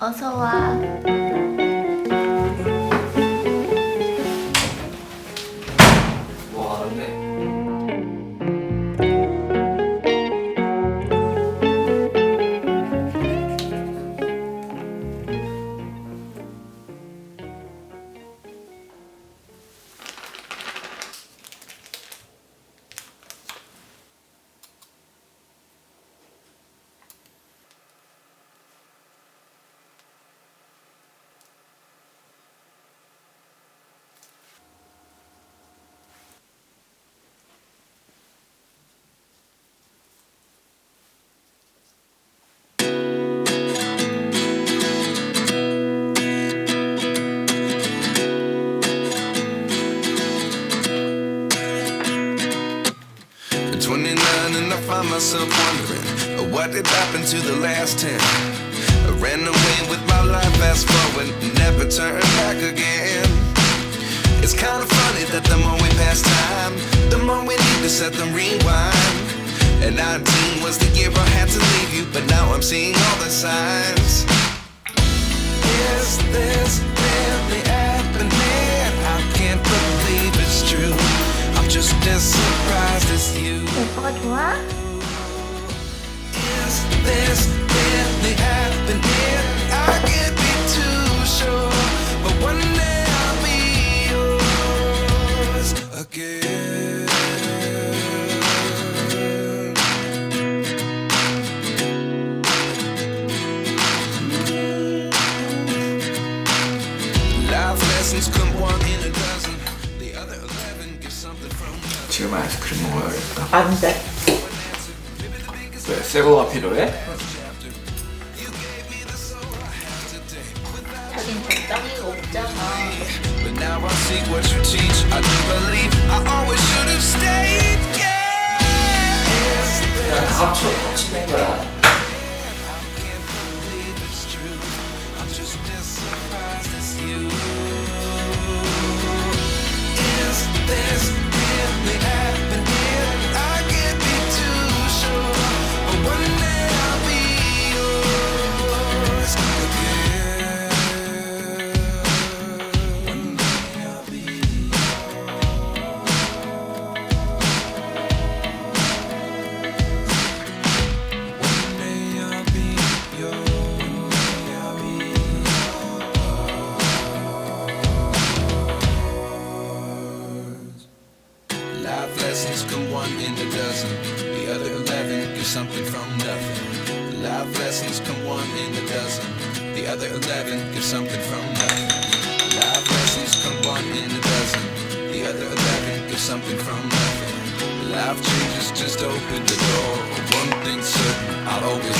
어서 와. 뭐 하는데? At 29 and I find myself wondering what did happen to the last 10. I ran away with my life, fast forward, never turn back again. It's kind of funny that the more we pass time, the more we need to set the rewind. And 19 was the year I had to leave you, but now I'm seeing all the signs. Is this really happening? I can't believe it's true. I'm just as surprised as you. 오빠가 좋아? Is this really happening? I can't be too sure, but one day I'll be yours again. La 지금 아이스크림 먹어야겠다. 안 돼. 왜? 새 거가 필요해? 자긴 적당히 먹잖아. But now I see what you teach. I do believe I always should have stayed. 그냥 다 합쳐 합치는 거야. I'm just as surprised as you. Is this really happening? I can't be too sure, but one day I'll be yours again. One day I'll be One day I'll be yours. Life lessons come one in a dozen. The other 11 get something from nothing. Life lessons come one in a dozen. The other 11 get something from nothing. Life lessons come one in a dozen. The other 11 get something from nothing. Life changes just open the door. One thing's certain, I'll always